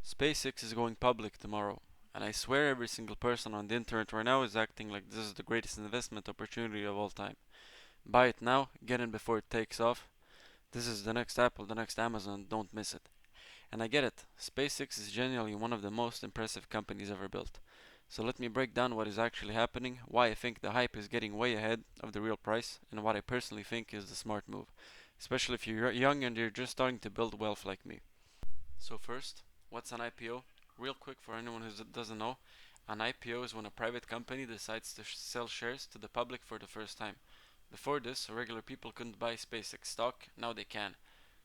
SpaceX is going public tomorrow, and I swear every single person on the internet right now is acting like this is the greatest investment opportunity of all time. Buy it now, get in before it takes off. This is the next Apple, the next Amazon, don't miss it. And I get it, SpaceX is genuinely one of the most impressive companies ever built. So let me break down what is actually happening, why I think the hype is getting way ahead of the real price, and what I personally think is the smart move, especially if you're young and you're just starting to build wealth like me. So first, what's an IPO? Real quick for anyone who doesn't know, an IPO is when a private company decides to sell shares to the public for the first time. Before this, regular people couldn't buy SpaceX stock, now they can.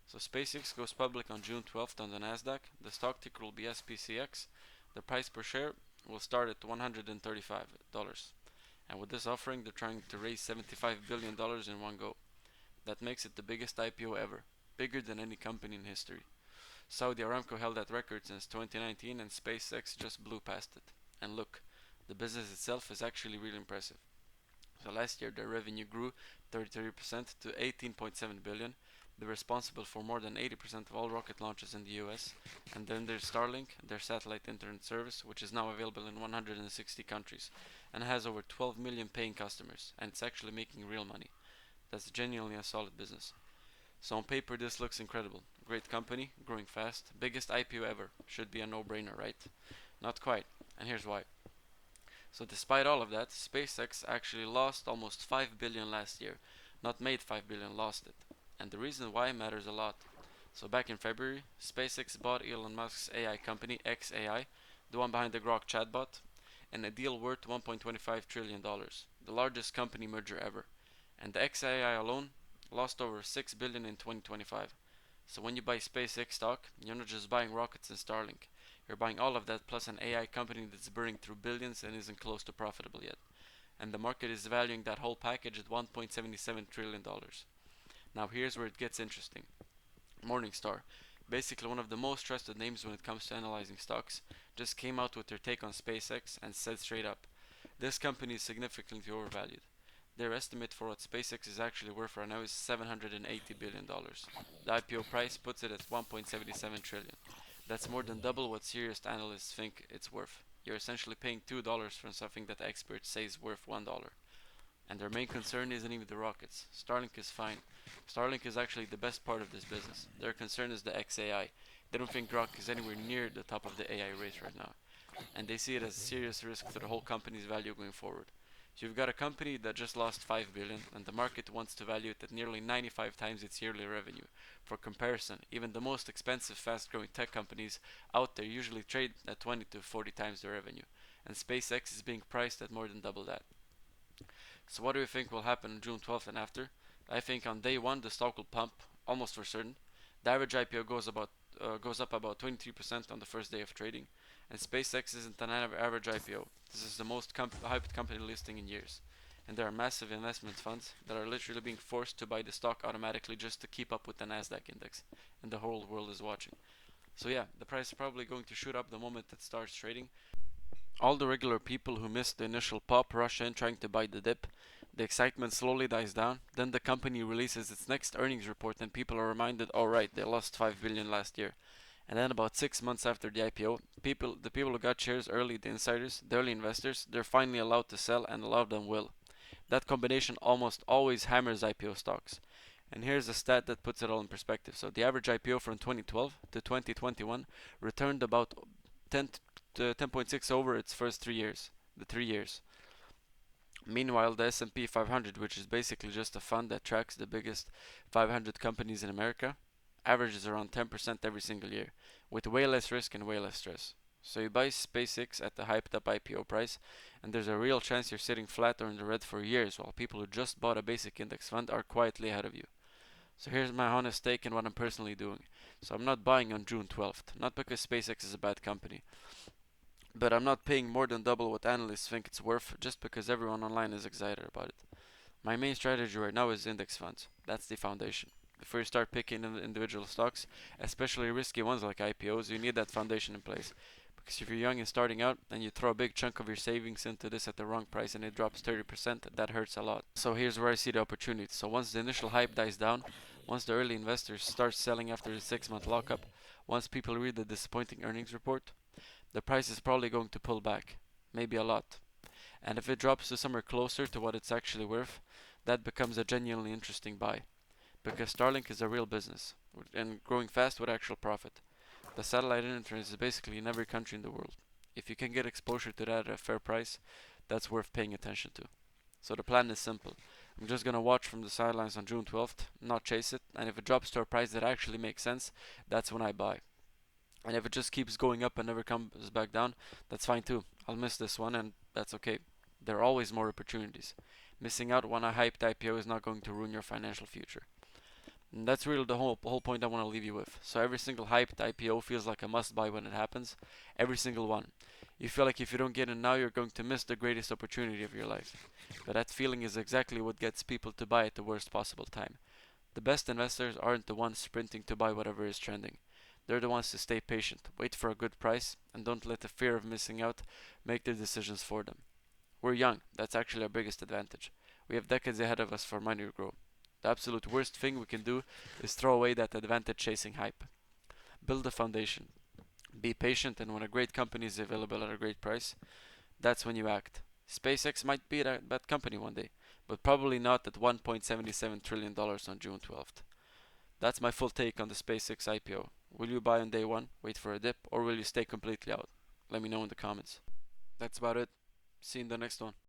So SpaceX goes public on June 12th on the Nasdaq. The stock ticker will be SPCX. The price per share will start at $135. And with this offering, they're trying to raise $75 billion in one go. That makes it the biggest IPO ever, bigger than any company in history. Saudi Aramco held that record since 2019 and SpaceX just blew past it. And look, the business itself is actually really impressive. So last year their revenue grew 33% to 18.7 billion. They're responsible for more than 80% of all rocket launches in the US. And then there's Starlink, their satellite internet service, which is now available in 160 countries and has over 12 million paying customers, and it's actually making real money. That's genuinely a solid business. So on paper this looks incredible. Great company, growing fast, biggest IPO ever. Should be a no-brainer, right? Not quite, and here's why. So despite all of that, SpaceX actually lost almost 5 billion last year. Not made 5 billion, lost it. And the reason why matters a lot. So back in February, SpaceX bought Elon Musk's AI company xAI, the one behind the Grok chatbot, in a deal worth $1.25 trillion, the largest company merger ever. And the xAI alone lost over 6 billion in 2025. So when you buy SpaceX stock, you're not just buying rockets and Starlink. You're buying all of that plus an AI company that's burning through billions and isn't close to profitable yet. And the market is valuing that whole package at $1.77 trillion. Now here's where it gets interesting. Morningstar, basically one of the most trusted names when it comes to analyzing stocks, just came out with their take on SpaceX and said straight up, this company is significantly overvalued. Their estimate for what SpaceX is actually worth right now is $780 billion. The IPO price puts it at 1.77 trillion. That's more than double what serious analysts think it's worth. You're essentially paying $2 for something that experts say is worth $1. And their main concern isn't even the rockets. Starlink is fine. Starlink is actually the best part of this business. Their concern is the xAI. They don't think Grok is anywhere near the top of the AI race right now. And they see it as a serious risk to the whole company's value going forward. So you've got a company that just lost 5 billion and the market wants to value it at nearly 95 times its yearly revenue. For comparison, even the most expensive fast-growing tech companies out there usually trade at 20 to 40 times their revenue, and SpaceX is being priced at more than double that. So what do you think will happen on June 12th and after? I think on day one the stock will pump, almost for certain. The average IPO goes up about 23% on the first day of trading, and SpaceX isn't an average IPO. This is the most hyped company listing in years, and there are massive investment funds that are literally being forced to buy the stock automatically just to keep up with the Nasdaq index, and the whole world is watching. So yeah, the price is probably going to shoot up the moment it starts trading. All the regular people who missed the initial pop rush in trying to buy the dip. The excitement slowly dies down. Then the company releases its next earnings report and people are reminded, alright, they lost 5 billion last year. And then about 6 months after the IPO, the people who got shares early, the insiders, the early investors, they're finally allowed to sell and a lot of them will. That combination almost always hammers IPO stocks. And here's a stat that puts it all in perspective. So the average IPO from 2012 to 2021 returned about 10 to 10.6 over its first 3 years. The 3 years. Meanwhile, the S&P 500, which is basically just a fund that tracks the biggest 500 companies in America, averages around 10% every single year, with way less risk and way less stress. So you buy SpaceX at the hyped up IPO price, and there's a real chance you're sitting flat or in the red for years, while people who just bought a basic index fund are quietly ahead of you. So here's my honest take and what I'm personally doing. So I'm not buying on June 12th, not because SpaceX is a bad company, but I'm not paying more than double what analysts think it's worth just because everyone online is excited about it. My main strategy right now is index funds. That's the foundation. Before you start picking individual stocks, especially risky ones like IPOs, you need that foundation in place. Because if you're young and starting out and you throw a big chunk of your savings into this at the wrong price and it drops 30%, that hurts a lot. So here's where I see the opportunity. So once the initial hype dies down, once the early investors start selling after the 6 month lockup, once people read the disappointing earnings report, the price is probably going to pull back, maybe a lot. And if it drops to somewhere closer to what it's actually worth, that becomes a genuinely interesting buy. Because Starlink is a real business, and growing fast with actual profit. The satellite internet is basically in every country in the world. If you can get exposure to that at a fair price, that's worth paying attention to. So the plan is simple. I'm just gonna watch from the sidelines on June 12th, not chase it, and if it drops to a price that actually makes sense, that's when I buy. And if it just keeps going up and never comes back down, that's fine too. I'll miss this one, and that's okay. There are always more opportunities. Missing out on a hyped IPO is not going to ruin your financial future. And that's really the whole point I want to leave you with. So every single hyped IPO feels like a must buy when it happens. Every single one. You feel like if you don't get in now, you're going to miss the greatest opportunity of your life. But that feeling is exactly what gets people to buy at the worst possible time. The best investors aren't the ones sprinting to buy whatever is trending. They're the ones to stay patient, wait for a good price, and don't let the fear of missing out make their decisions for them. We're young, that's actually our biggest advantage. We have decades ahead of us for money to grow. The absolute worst thing we can do is throw away that advantage chasing hype. Build a foundation. Be patient, and when a great company is available at a great price, that's when you act. SpaceX might be that company one day, but probably not at $1.77 trillion on June 12th. That's my full take on the SpaceX IPO. Will you buy on day one, wait for a dip, or will you stay completely out? Let me know in the comments. That's about it. See you in the next one.